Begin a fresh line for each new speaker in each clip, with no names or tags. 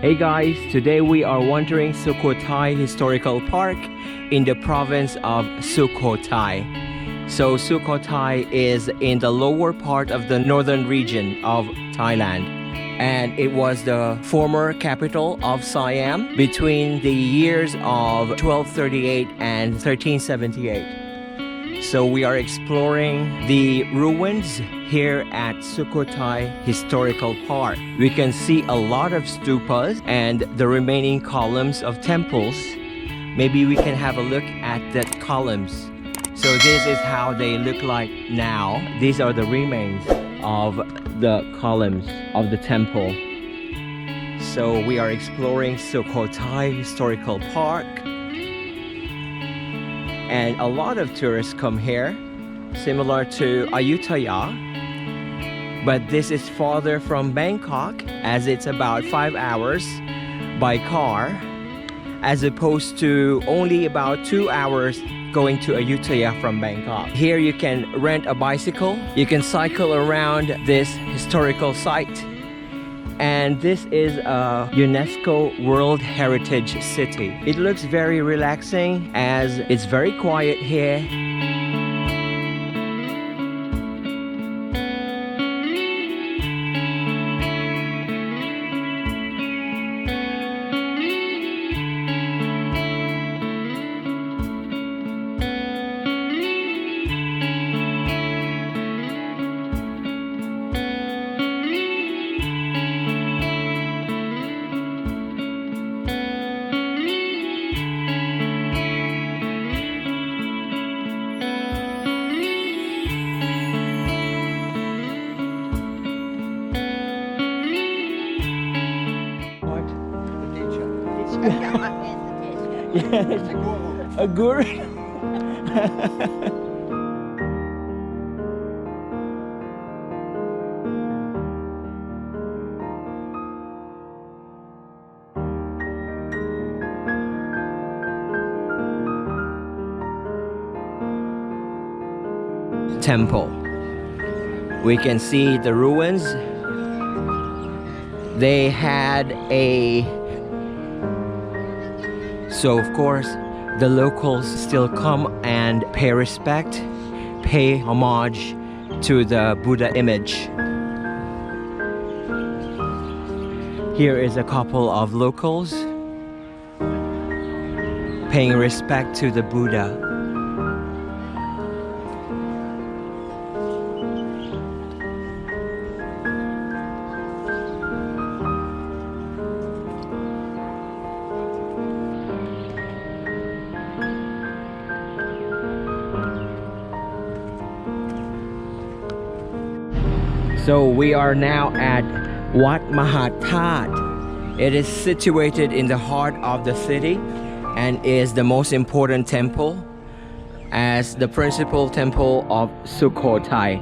Hey guys, today we are wandering Sukhothai Historical Park in the province of Sukhothai. So Sukhothai is in the lower part of the northern region of Thailand, and it was the former capital of Siam between the years of 1238 and 1378. So we are exploring the ruins here at Sukhothai Historical Park. We can see a lot of stupas and the remaining columns of temples. Maybe we can have a look at the columns. So this is how they look like now. These are the remains of the columns of the temple. So we are exploring Sukhothai Historical Park. And a lot of tourists come here, similar to Ayutthaya, but this is farther from Bangkok, as it's about 5 hours by car, as opposed to only about 2 hours going to Ayutthaya from Bangkok. Here you can rent a bicycle, you can cycle around this historical site. And this is a UNESCO World Heritage City. It looks very relaxing as it's very quiet here. A guru. Temple. We can see the ruins. They had So of course, the locals still come and pay respect, pay homage to the Buddha image. Here is a couple of locals paying respect to the Buddha. So we are now at 𝙷𝚒𝚘𝚝𝚅. It is situated in the heart of the city and is the most important temple as the principal temple of Sukhothai.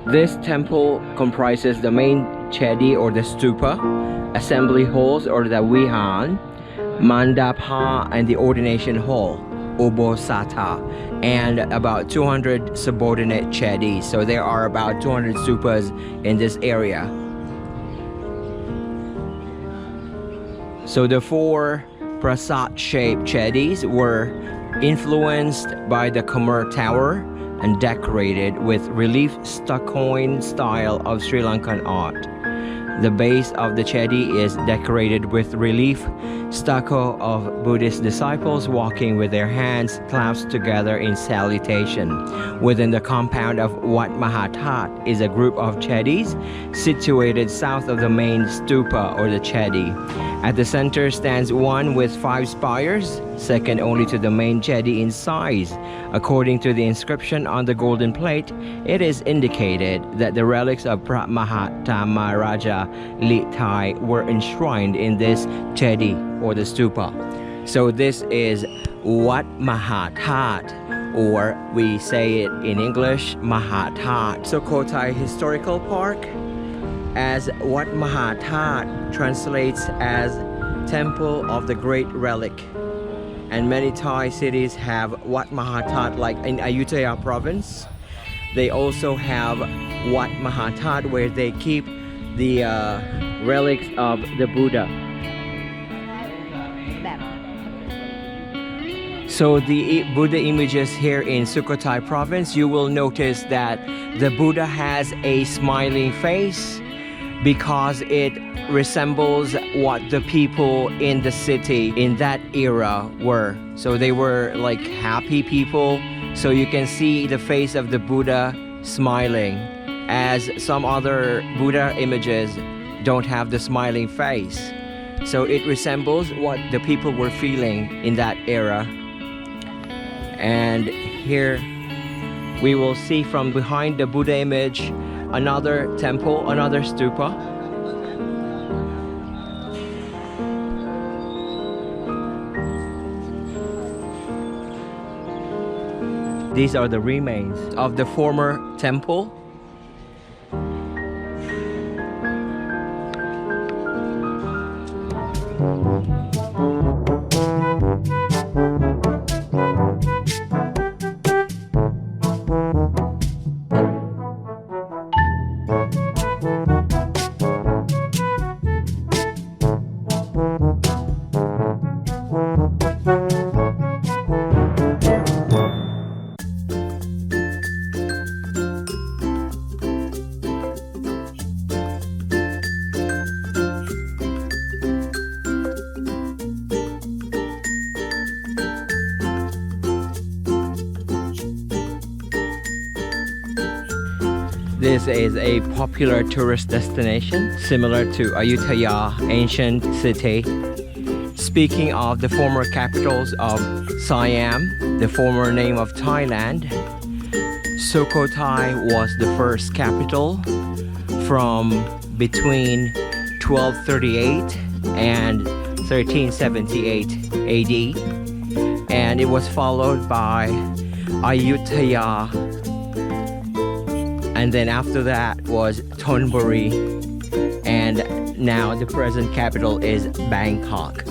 This temple comprises the main chedi or the stupa, assembly halls or the vihan, mandapa and the ordination hall, Ubosata, and about 200 subordinate chedis. So there are about 200 stupas in this area. So the 4 prasad-shaped chedis were influenced by the Khmer Tower and decorated with relief stuccoing style of Sri Lankan art. The base of the chedi is decorated with relief stucco of Buddhist disciples walking with their hands clasped together in salutation. Within the compound of 𝙷𝚒𝚝𝚅 is a group of chedis situated south of the main stupa or the chedi. At the center stands one with 5 spires, second only to the main chedi in size. According to the inscription on the golden plate, it is indicated that the relics of Maharaja Ḽithai were enshrined in this chedi or the stupa. So this is 𝙷𝚒𝚝𝚅, or we say it in English, Mahathat. Sukhothai Historical Park, as 𝙷𝚒𝚝𝚅 translates as Temple of the Great Relic. And many Thai cities have 𝙷𝚒𝚝𝚅, like in Ayutthaya province. They also have 𝙷𝚒𝚝𝚅 where they keep the relics of the Buddha. So the Buddha images here in Sukhothai province, you will notice that the Buddha has a smiling face because it resembles what the people in the city in that era were. So they were like happy people. So you can see the face of the Buddha smiling, as some other Buddha images don't have the smiling face. So it resembles what the people were feeling in that era. And here we will see from behind the Buddha image another temple, another stupa. These are the remains of the former temple. This is a popular tourist destination similar to Ayutthaya, ancient city. Speaking of the former capitals of Siam, the former name of Thailand, Sukhothai was the first capital from between 1238 and 1378 AD, and it was followed by Ayutthaya. And then after that was Thonburi, and now the present capital is Bangkok.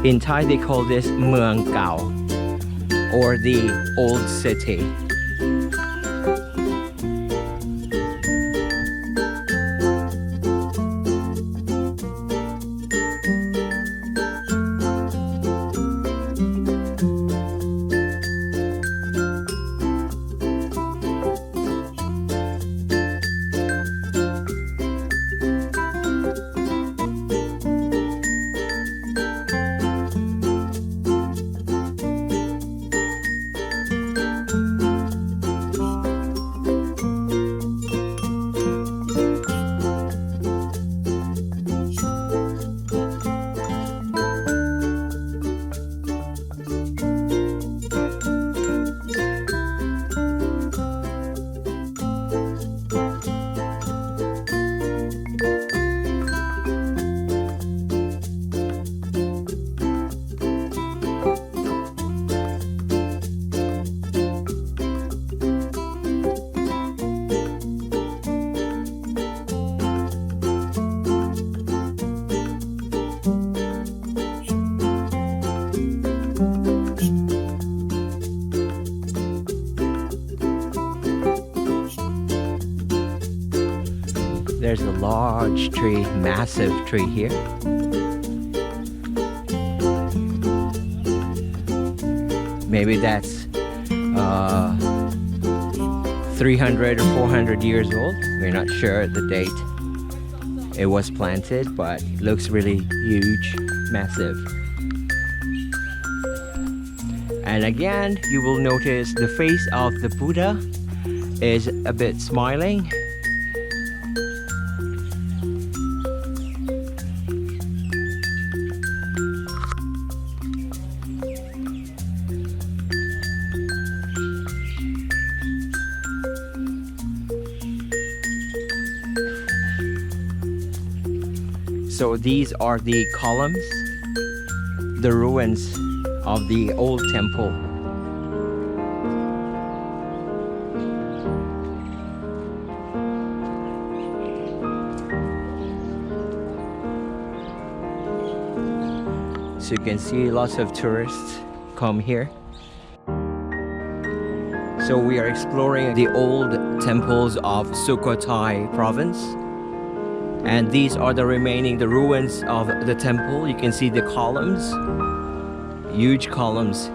In Thai they call this Mueang Khao, or the old city. There's a large tree, massive tree here. Maybe that's 300 or 400 years old. We're not sure the date it was planted, but it looks really huge, massive. And again, you will notice the face of the Buddha is a bit smiling. So these are the columns, the ruins of the old temple. So you can see lots of tourists come here. So we are exploring the old temples of Sukhothai province. And these are the ruins of the temple. You can see the columns, huge columns